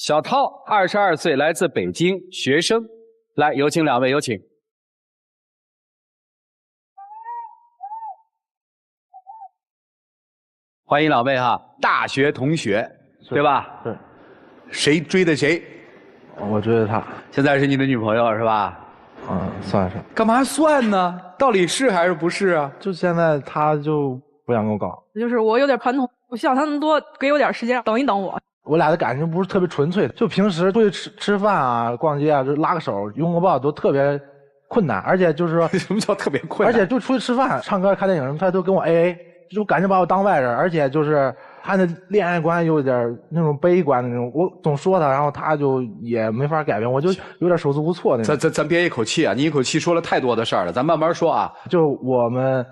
小涛，22岁，来自北京，学生。来，有请两位，有请。欢迎两位哈，大学同学，对吧？对。谁追的谁？我追的他。现在是你的女朋友是吧？算是。干嘛算呢？到底是还是不是啊？就现在他就不想跟我搞。就是我有点传统，我希望他能多给我点时间，等一等我。我俩的感情不是特别纯粹，就平时出去吃饭啊、逛街啊，就拉个手、拥个抱都特别困难，而且就是说什么叫特别困难？而且就出去吃饭、唱歌、看电影，他都跟我 AA， 就感觉把我当外人，而且就是他的恋爱观有点那种悲观的那种，我总说他，然后他就也没法改变，我就有点手足无措那种。咱憋一口气啊！你一口气说了太多的事儿了，咱慢慢说啊。就我们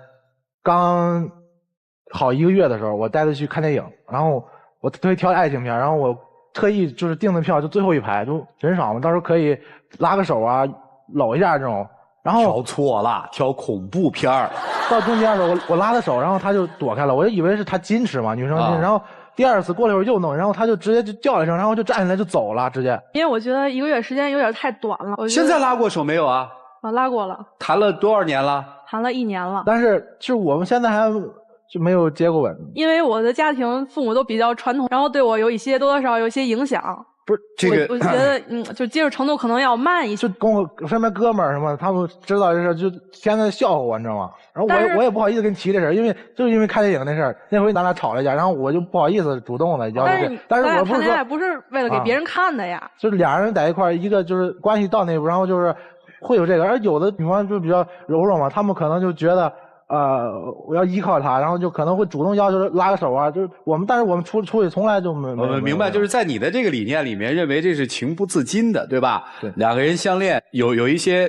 刚好1个月的时候，我带他去看电影，然后我特意挑爱情片，然后我特意就是订的票就最后一排，就人少嘛，到时候可以拉个手啊，搂一下这种。然后挑错了，挑恐怖片儿。到中间的时候，我拉他手，然后他就躲开了，我就以为是他矜持嘛，女生矜持。然后第二次过了一会儿又弄，然后他就直接就叫了一声，然后就站起来就走了，直接。因为我觉得1个月时间有点太短了。现在拉过手没有啊？拉过了。谈了多少年了？谈了1年了。但是就是我们现在还就没有接过吻。因为我的家庭父母都比较传统，然后对我有一些多多少少有一些影响。不是这个，我觉得就接受程度可能要慢一些。就跟我身边哥们儿什么，他们知道这事就天天笑话我，你知道吗？然后我也不好意思跟你提这事儿，因为看电影那事儿，那回咱俩吵了一架，然后我就不好意思主动的要求。但是我不是说谈恋爱不是为了给别人看的呀。就是俩人在一块儿，一个就是关系到那步，然后就是会有这个，而有的女方就比较柔弱嘛，他们可能就觉得。我要依靠他，然后就可能会主动要求拉个手啊，就是但是我们出去从来就没。我明白，就是在你的这个理念里面，认为这是情不自禁的，对吧？对，两个人相恋有一些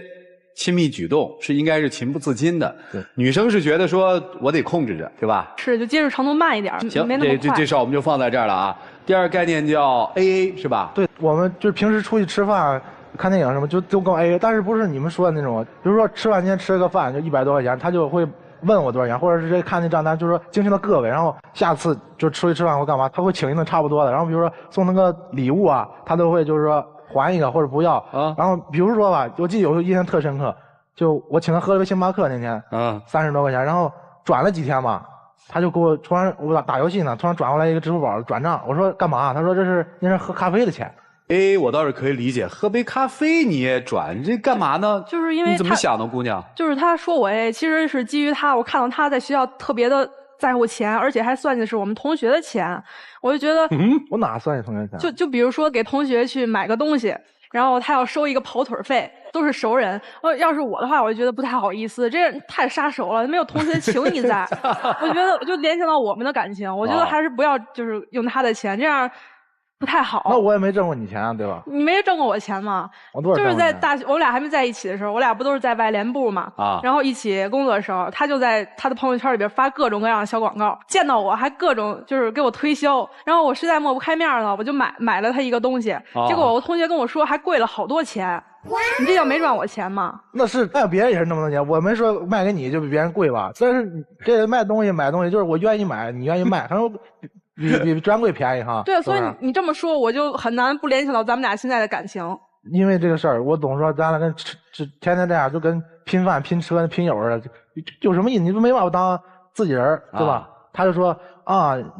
亲密举动应该是情不自禁的。对，女生是觉得说我得控制着，对吧？是，就接受程度慢一点，行，没那么快。这事儿我们就放在这儿了啊。第二个概念叫 AA 是吧？对，我们就是平时出去吃饭。看电影什么就跟我 AA， 但是不是你们说的那种，比如说吃饭前吃个饭就100多块钱，他就会问我多少钱，或者是直接看那账单，就是说精确到个位，然后下次就出去吃饭或干嘛，他会请一顿差不多的，然后比如说送那个礼物啊，他都会就是说还一个或者不要啊。然后比如说吧，我记得有个印象特深刻，就我请他喝了个星巴克那天，30多块钱，然后转了几天嘛，他就给我突然我打游戏呢，突然转过来一个支付宝转账，我说干嘛？他说那是喝咖啡的钱。我倒是可以理解，喝杯咖啡你也转，这干嘛呢？就是因为你怎么想的，姑娘？就是他说我其实是基于我看到他在学校特别的在乎钱，而且还算计的是我们同学的钱，我就觉得我哪算计同学钱？就比如说给同学去买个东西，然后他要收一个跑腿费，都是熟人。要是我的话，我就觉得不太好意思，这太杀手了，没有同学情谊在。我觉得就联想到我们的感情，我觉得还是不要就是用他的钱，这样。不太好。那我也没挣过你钱啊，对吧？你没挣过我钱吗？我多少就是在大学，我们俩还没在一起的时候，我俩不都是在外联部嘛？然后一起工作的时候，他就在他的朋友圈里边发各种各样的小广告，见到我还各种就是给我推销，然后我实在抹不开面了，我就买了他一个东西，结果我同学跟我说还贵了好多钱。你这叫没赚我钱吗？那别人也是那么多钱，我没说卖给你就比别人贵吧。但是这买东西就是我愿意买，你愿意卖，反正比专柜便宜哈。对，所以你这么说，我就很难不联想到咱们俩现在的感情。因为这个事儿，我总说咱俩跟天天这样，就跟拼饭、拼车、拼友似的，有什么意思？你都没把我当自己人，对吧？他就说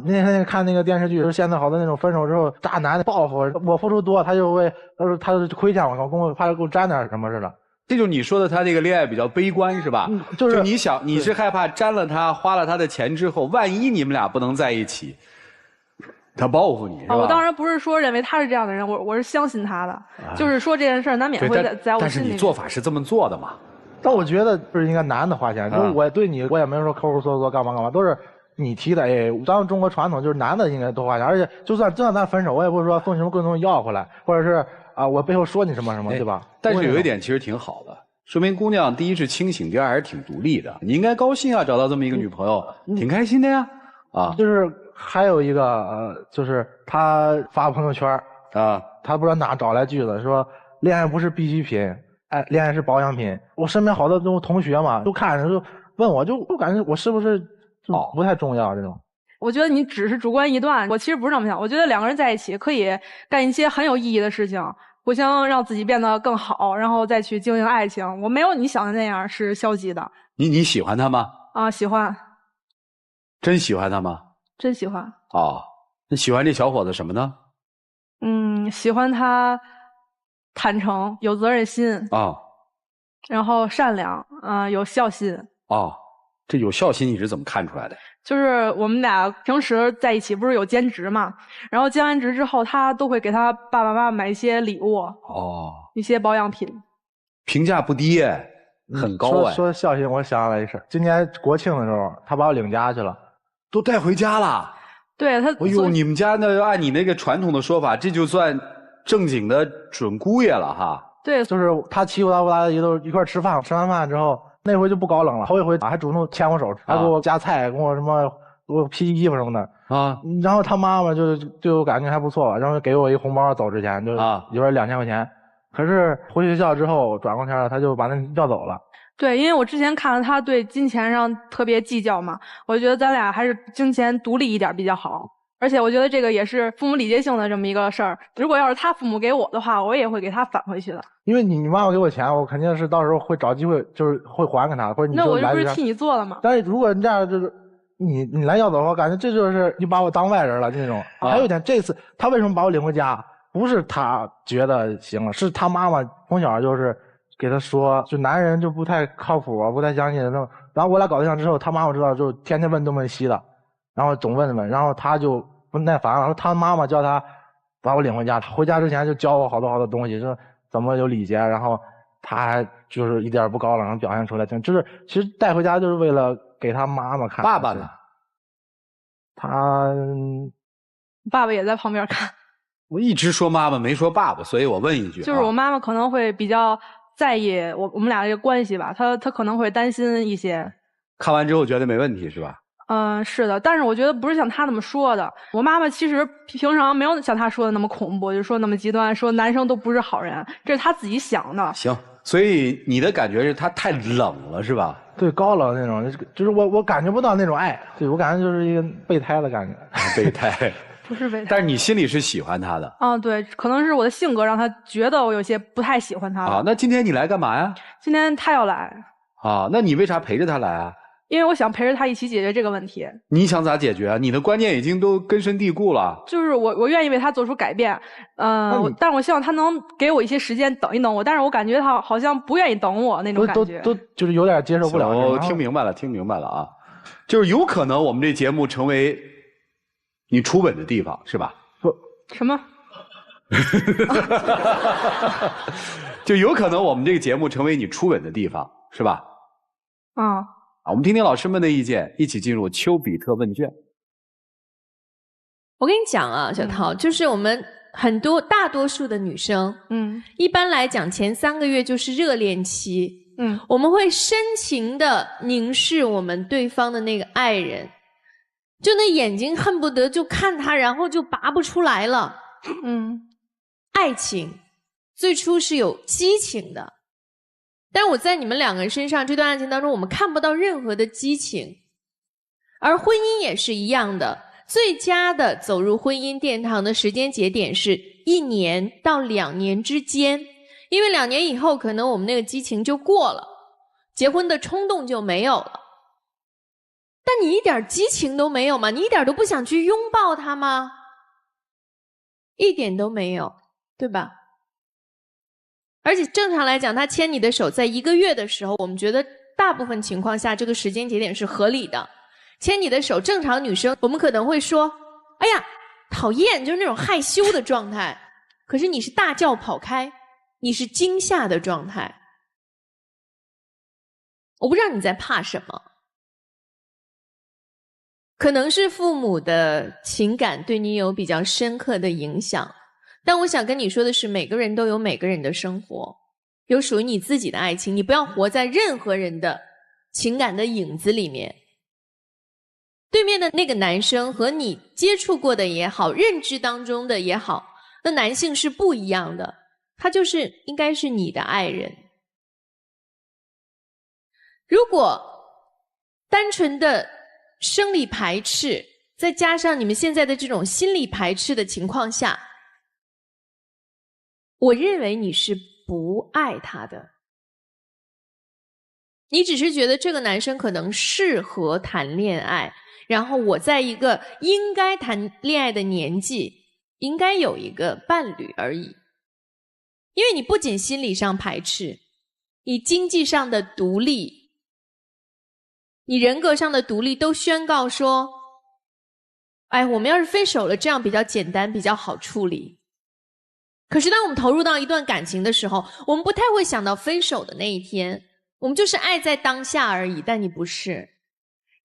那天看那个电视剧，就是现在好多那种分手之后渣男的报复，我付出多，他就亏欠我，怕给我沾点什么似的。这就是你说的，他这个恋爱比较悲观是吧？就是你是害怕沾了他，花了他的钱之后，万一你们俩不能在一起，他报复你是吧？我当然不是说认为他是这样的人，我是相信他的，就是说这件事难免会在我心里。但是你做法是这么做的嘛？但我觉得就是应该男的花钱，就是我对你我也没有说抠抠搜搜干嘛，都是你提的。咱们中国传统就是男的应该多花钱，而且就算咱分手，我也不是说送什么贵东西要回来，或者是我背后说你什么什么，对吧？但是有一点其实挺好的，说明姑娘第一是清醒，第二还是挺独立的。你应该高兴啊，找到这么一个女朋友，挺开心的呀。就是还有一个就是他发朋友圈他不知道哪找来句子说恋爱不是必需品，恋爱是保养品。我身边好多这种同学嘛，都看着就问我，就感觉我是不是不太重要这种。我觉得你只是主观臆断，我其实不是这么想。我觉得两个人在一起可以干一些很有意义的事情，互相让自己变得更好，然后再去经营爱情。我没有你想的那样是消极的。你喜欢他吗？啊，喜欢。真喜欢他吗？真喜欢。哦，那喜欢这小伙子什么呢？喜欢他坦诚、有责任心啊，然后善良，有孝心。哦，这有孝心你是怎么看出来的？就是我们俩平时在一起不是有兼职嘛，然后兼完职之后，他都会给他爸爸妈妈买一些礼物，一些保养品，评价不低耶，很高哎。说孝心，我想起来一事，今年国庆的时候，他把我领家去了，都带回家了。对他，哎呦，你们家那按你那个传统的说法，这就算正经的准姑爷了哈。对，就是他欺负他我俩都一块吃饭，吃完饭之后，那回就不高冷了，头一回还主动牵我手，还给我夹菜，给我什么给我披衣服什么的啊。然后他妈妈就对我感觉还不错吧，然后给我一红包，走之前就里边2000块钱。可是回学校之后转过天了，他就把那要走了。对，因为我之前看了他对金钱上特别计较嘛，我觉得咱俩还是金钱独立一点比较好。而且我觉得这个也是父母礼节性的这么一个事儿。如果要是他父母给我的话，我也会给他返回去的。因为你妈妈给我钱，我肯定是到时候会找机会，就是会还给他，或者你那我就不是替你做了吗？但是如果你这样就是你来要走的话，感觉这就是你把我当外人了这种。还有一点，这次他为什么把我领回家？不是他觉得行了，是他妈妈从小就是给他说，就男人就不太靠谱，不太相信那种。然后我俩搞对象之后，他妈妈知道就天天问东问西的，然后总问，然后他就不耐烦了。他妈妈叫他把我领回家，他回家之前就教我好多东西，说怎么有礼节，然后他还就是一点不高冷，表现出来，就是其实带回家就是为了给他妈妈看。爸爸呢？爸爸也在旁边看。我一直说妈妈没说爸爸，所以我问一句，就是我妈妈可能会比较在意我们俩这个关系吧，她可能会担心一些。看完之后觉得没问题是吧？是的，但是我觉得不是像她那么说的。我妈妈其实平常没有像她说的那么恐怖，就说那么极端，说男生都不是好人，这是她自己想的。行，所以你的感觉是她太冷了是吧？对，高冷那种，就是我感觉不到那种爱，对我感觉就是一个备胎的感觉。备胎。不是备胎，但是你心里是喜欢他的。对，可能是我的性格让他觉得我有些不太喜欢他了。那今天你来干嘛呀？今天他要来。那你为啥陪着他来啊？因为我想陪着他一起解决这个问题。你想咋解决啊？你的观念已经都根深蒂固了。就是我愿意为他做出改变，但是我希望他能给我一些时间等一等我，但是我感觉他好像不愿意等我那种感觉。都就是有点接受不了。我听明白了啊，就是有可能我们这节目成为你初吻的地方是吧？不，什么？就有可能我们这个节目成为你初吻的地方是吧？我们听听老师们的意见，一起进入丘比特问卷。我跟你讲啊，小涛，就是我们大多数的女生，一般来讲前3个月就是热恋期，我们会深情的凝视我们对方的那个爱人。就那眼睛恨不得就看他，然后就拔不出来了。爱情最初是有激情的，但是我在你们2个人身上这段爱情当中，我们看不到任何的激情。而婚姻也是一样的，最佳的走入婚姻殿堂的时间节点是1年到2年之间，因为2年以后可能我们那个激情就过了，结婚的冲动就没有了。但你一点激情都没有吗？你一点都不想去拥抱他吗？一点都没有，对吧？而且正常来讲，他牵你的手在1个月的时候，我们觉得大部分情况下这个时间节点是合理的。牵你的手，正常女生我们可能会说，哎呀讨厌，就是那种害羞的状态。可是你是大叫跑开，你是惊吓的状态。我不知道你在怕什么，可能是父母的情感对你有比较深刻的影响，但我想跟你说的是，每个人都有每个人的生活，有属于你自己的爱情，你不要活在任何人的情感的影子里面。对面的那个男生和你接触过的也好，认知当中的也好，那男性是不一样的，他就是应该是你的爱人。如果单纯的生理排斥再加上你们现在的这种心理排斥的情况下，我认为你是不爱他的。你只是觉得这个男生可能适合谈恋爱，然后我在一个应该谈恋爱的年纪，应该有一个伴侣而已。因为你不仅心理上排斥，你经济上的独立，你人格上的独立都宣告说，哎，我们要是分手了，这样比较简单，比较好处理。可是当我们投入到一段感情的时候，我们不太会想到分手的那一天，我们就是爱在当下而已。但你不是，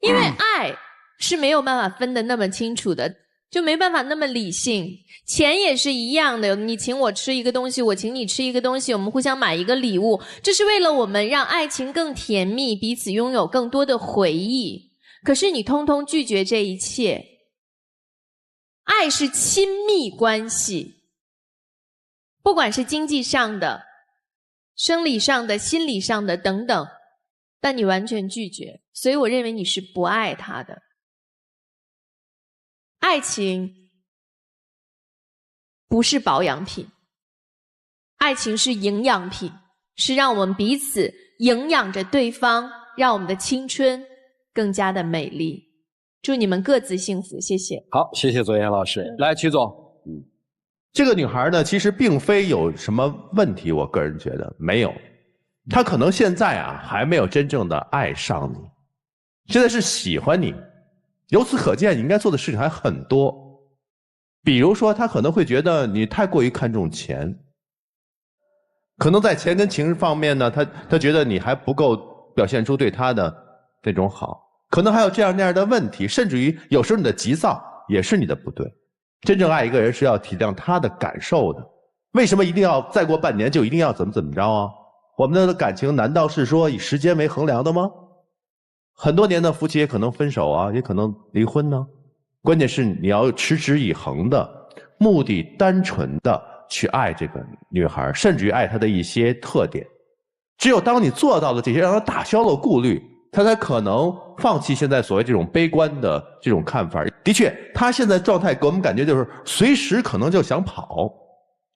因为爱是没有办法分得那么清楚的，就没办法那么理性。钱也是一样的，你请我吃一个东西，我请你吃一个东西，我们互相买一个礼物，这是为了我们让爱情更甜蜜，彼此拥有更多的回忆。可是你通通拒绝这一切。爱是亲密关系，不管是经济上的、生理上的、心理上的等等，但你完全拒绝，所以我认为你是不爱他的。爱情不是保养品，爱情是营养品，是让我们彼此营养着对方，让我们的青春更加的美丽。祝你们各自幸福，谢谢。好，谢谢左岩老师。来，曲总。这个女孩呢，其实并非有什么问题，我个人觉得没有。她可能现在啊，还没有真正的爱上你，现在是喜欢你。由此可见，你应该做的事情还很多。比如说，她可能会觉得你太过于看重钱，可能在钱跟情方面呢，她觉得你还不够表现出对她的那种好。可能还有这样那样的问题，甚至于有时候你的急躁也是你的不对。真正爱一个人是要体谅他的感受的。为什么一定要再过半年就一定要怎么着啊？我们的感情难道是说以时间为衡量的吗？很多年的夫妻也可能分手啊，也可能离婚呢。关键是你要持之以恒的，目的单纯的去爱这个女孩，甚至于爱她的一些特点。只有当你做到了这些，让她打消了顾虑，他才可能放弃现在所谓这种悲观的这种看法。的确，他现在状态给我们感觉就是随时可能就想跑，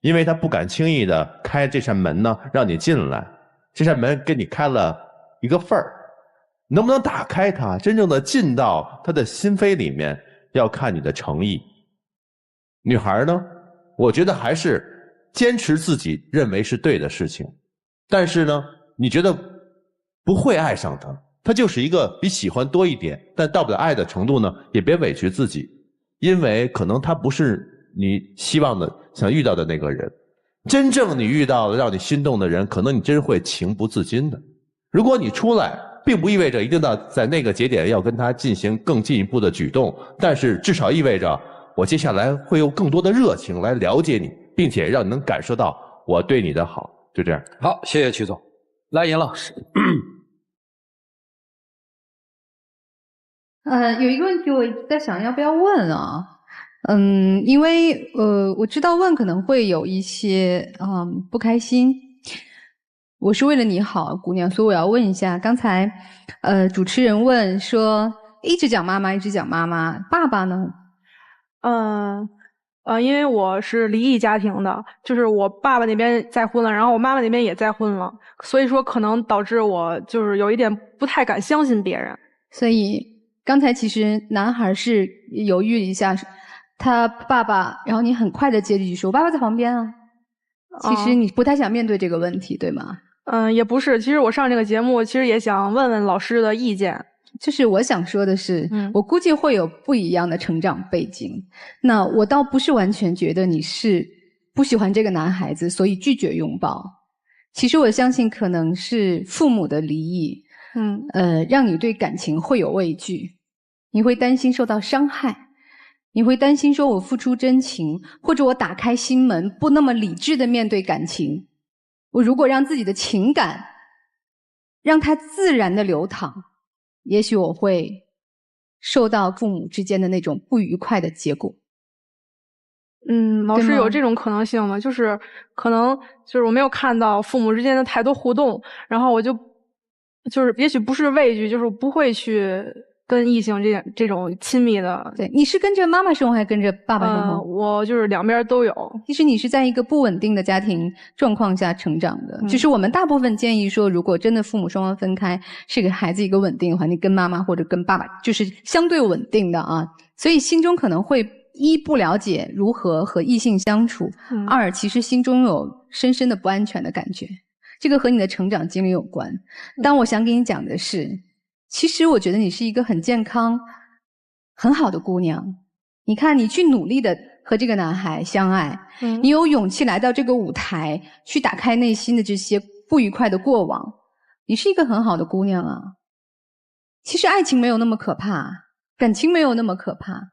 因为他不敢轻易的开这扇门呢，让你进来。这扇门给你开了一个缝儿，能不能打开它，真正的进到他的心扉里面，要看你的诚意。女孩呢，我觉得还是坚持自己认为是对的事情，但是呢，你觉得不会爱上他。他就是一个比喜欢多一点，但到不了爱的程度呢，也别委屈自己，因为可能他不是你希望的、想遇到的那个人。真正你遇到了让你心动的人，可能你真会情不自禁的。如果你出来，并不意味着一定要在那个节点要跟他进行更进一步的举动，但是至少意味着我接下来会用更多的热情来了解你，并且让你能感受到我对你的好。就这样。好，谢谢曲总。来，严老师。有一个问题我在想要不要问啊？因为我知道问可能会有一些不开心。我是为了你好，姑娘，所以我要问一下。刚才主持人问说一直讲妈妈，一直讲妈妈，爸爸呢？因为我是离异家庭的，就是我爸爸那边再婚了，然后我妈妈那边也再婚了，所以说可能导致我就是有一点不太敢相信别人。所以刚才其实男孩是犹豫一下，他爸爸，然后你很快的接一句说：“我爸爸在旁边啊。”其实你不太想面对这个问题，对吗？也不是。其实我上这个节目，其实也想问问老师的意见。就是我想说的是，我估计会有不一样的成长背景。那我倒不是完全觉得你是不喜欢这个男孩子，所以拒绝拥抱。其实我相信可能是父母的离异，让你对感情会有畏惧，你会担心受到伤害，你会担心说我付出真情，或者我打开心门，不那么理智的面对感情。我如果让自己的情感让它自然的流淌，也许我会受到父母之间的那种不愉快的结果。老师有这种可能性吗？就是可能就是我没有看到父母之间的太多互动，然后我就是也许不是畏惧，就是不会去跟异性这种亲密的。对，你是跟着妈妈生活还是跟着爸爸生活？我就是两边都有。其实你是在一个不稳定的家庭状况下成长的。就是我们大部分建议说，如果真的父母双方分开，是给孩子一个稳定的环境，跟妈妈或者跟爸爸就是相对稳定的啊。所以心中可能会一不了解如何和异性相处，二其实心中有深深的不安全的感觉。这个和你的成长经历有关。但我想给你讲的是，其实我觉得你是一个很健康、很好的姑娘。你看，你去努力的和这个男孩相爱，你有勇气来到这个舞台，去打开内心的这些不愉快的过往，你是一个很好的姑娘啊。其实爱情没有那么可怕，感情没有那么可怕，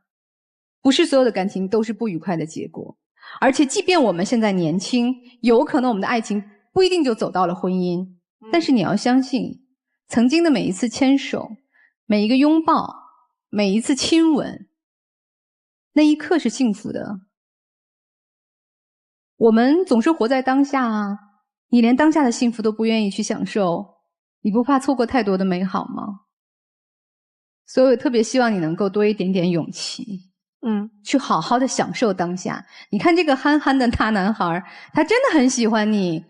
不是所有的感情都是不愉快的结果。而且即便我们现在年轻，有可能我们的爱情不一定就走到了婚姻，但是你要相信，曾经的每一次牵手，每一个拥抱，每一次亲吻，那一刻是幸福的。我们总是活在当下啊，你连当下的幸福都不愿意去享受，你不怕错过太多的美好吗？所以我特别希望你能够多一点点勇气，去好好的享受当下。你看这个憨憨的大男孩，他真的很喜欢你，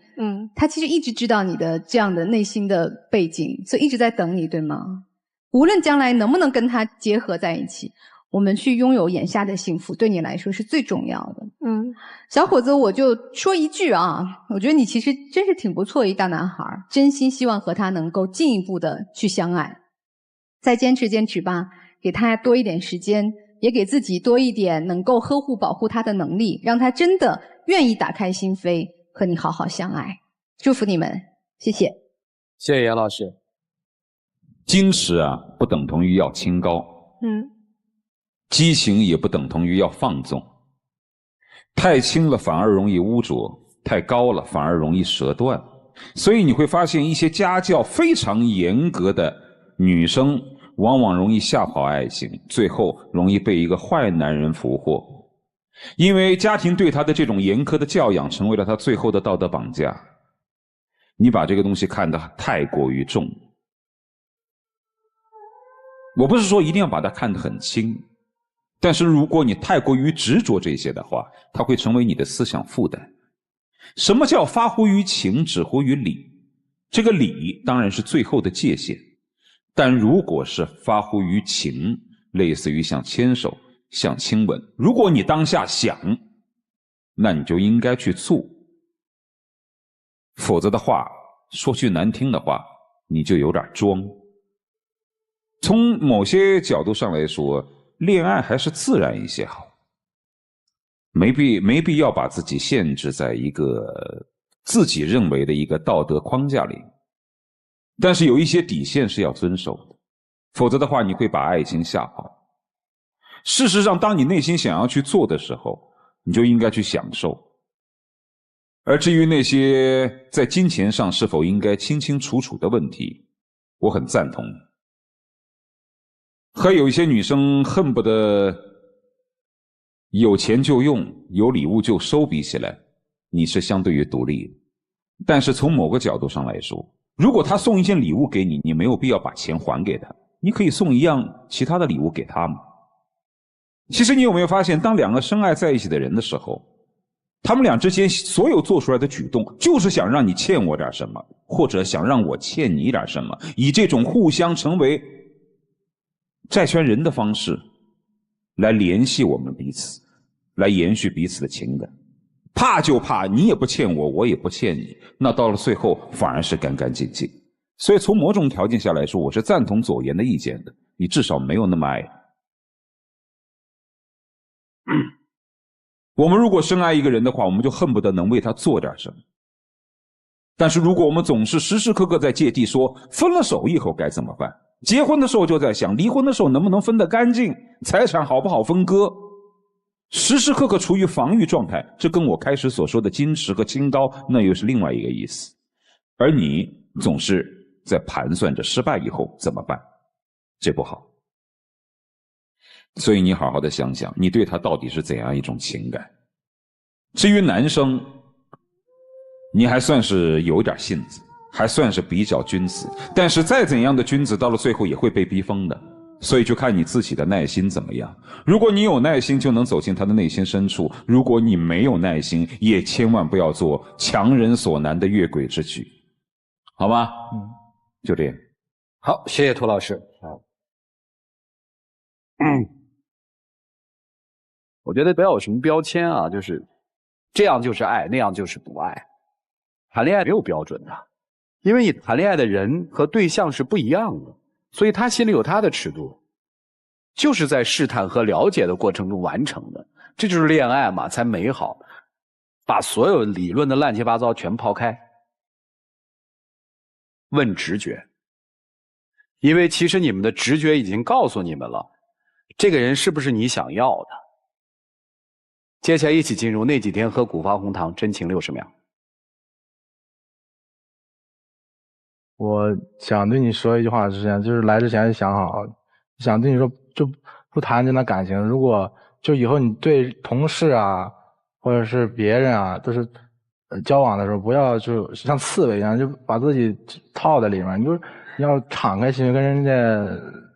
他其实一直知道你的这样的内心的背景，所以一直在等你，对吗？无论将来能不能跟他结合在一起，我们去拥有眼下的幸福，对你来说是最重要的。小伙子，我就说一句啊，我觉得你其实真是挺不错一大男孩，真心希望和他能够进一步的去相爱。再坚持坚持吧，给他多一点时间，也给自己多一点能够呵护保护他的能力，让他真的愿意打开心扉和你好好相爱。祝福你们，谢谢。谢谢严老师。矜持啊，不等同于要清高，激情也不等同于要放纵。太轻了反而容易污浊，太高了反而容易折断。所以你会发现，一些家教非常严格的女生往往容易吓跑爱情，最后容易被一个坏男人俘获，因为家庭对她的这种严苛的教养成为了她最后的道德绑架。你把这个东西看得太过于重，我不是说一定要把它看得很轻，但是如果你太过于执着这些的话，它会成为你的思想负担。什么叫发乎于情，止乎于理？这个理当然是最后的界限，但如果是发乎于情，类似于像牵手、像亲吻，如果你当下想，那你就应该去做，否则的话，说句难听的话，你就有点装。从某些角度上来说，恋爱还是自然一些好，没必要把自己限制在一个自己认为的一个道德框架里。但是有一些底线是要遵守的，否则的话你会把爱情吓跑。事实上，当你内心想要去做的时候，你就应该去享受。而至于那些在金钱上是否应该清清楚楚的问题，我很赞同。还有一些女生恨不得有钱就用，有礼物就收，比起来你是相对于独立的。但是从某个角度上来说，如果他送一件礼物给你，你没有必要把钱还给他，你可以送一样其他的礼物给他嘛。其实你有没有发现，当两个深爱在一起的人的时候，他们俩之间所有做出来的举动，就是想让你欠我点什么，或者想让我欠你点什么，以这种互相成为债权人的方式来联系我们彼此，来延续彼此的情感。怕就怕你也不欠我，我也不欠你，那到了最后反而是干干净净。所以从某种条件下来说，我是赞同左岩的意见的，你至少没有那么爱。我们如果深爱一个人的话，我们就恨不得能为他做点什么。但是如果我们总是时时刻刻在芥蒂说分了手以后该怎么办，结婚的时候就在想离婚的时候能不能分得干净，财产好不好分割，时时刻刻处于防御状态，这跟我开始所说的矜持和清高那又是另外一个意思。而你总是在盘算着失败以后怎么办，这不好。所以你好好的想想，你对他到底是怎样一种情感。至于男生，你还算是有点性子，还算是比较君子，但是再怎样的君子到了最后也会被逼疯的。所以就看你自己的耐心怎么样。如果你有耐心，就能走进他的内心深处；如果你没有耐心，也千万不要做强人所难的越轨之举，好吗？就这样。好，谢谢涂老师。我觉得不要有什么标签啊，就是这样就是爱，那样就是不爱。谈恋爱没有标准的，因为你谈恋爱的人和对象是不一样的，所以他心里有他的尺度，就是在试探和了解的过程中完成的，这就是恋爱嘛，才美好。把所有理论的乱七八糟全抛开，问直觉。因为其实你们的直觉已经告诉你们了，这个人是不是你想要的。接下来一起进入那几天喝古方红糖真情60秒。我想对你说一句话之前，就是来之前就想好，想对你说就不谈这段感情。如果就以后你对同事啊，或者是别人啊，都是交往的时候，不要就像刺猬一样，就把自己套在里面，你就是要敞开心跟人家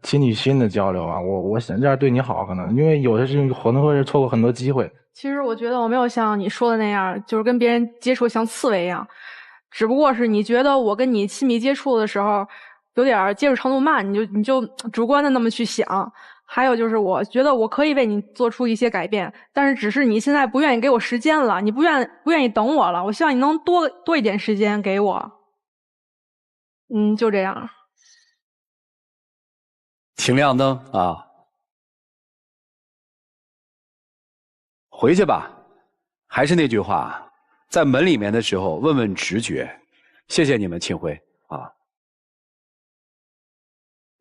心与心的交流啊。我想这样对你好，可能因为有些事情可能会错过很多机会。其实我觉得我没有像你说的那样，就是跟别人接触像刺猬一样，只不过是你觉得我跟你亲密接触的时候有点接触程度慢，你就主观的那么去想。还有就是我觉得我可以为你做出一些改变，但是只是你现在不愿意给我时间了，你不愿意等我了，我希望你能多一点时间给我。就这样。请亮灯啊！回去吧，还是那句话，在门里面的时候问问直觉。谢谢你们，庆辉啊！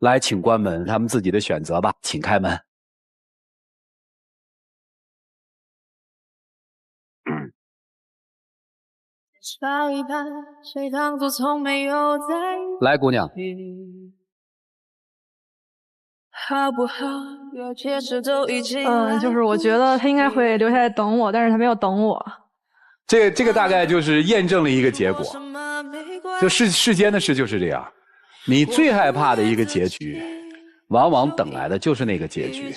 来，请关门，他们自己的选择吧，请开门。来，姑娘。就是我觉得他应该会留下来等我，但是他没有等我。这个大概就是验证了一个结果，就世间的事就是这样，你最害怕的一个结局，往往等来的就是那个结局。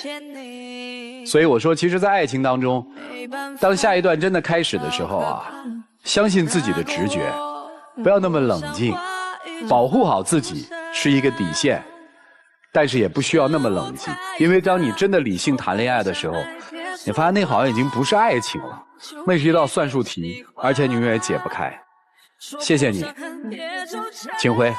所以我说，其实在爱情当中，当下一段真的开始的时候啊，相信自己的直觉，不要那么冷静，保护好自己是一个底线，但是也不需要那么冷静，因为当你真的理性谈恋爱的时候，你发现那好像已经不是爱情了，那是一道算术题，而且你永远解不开。谢谢你，秦辉啊。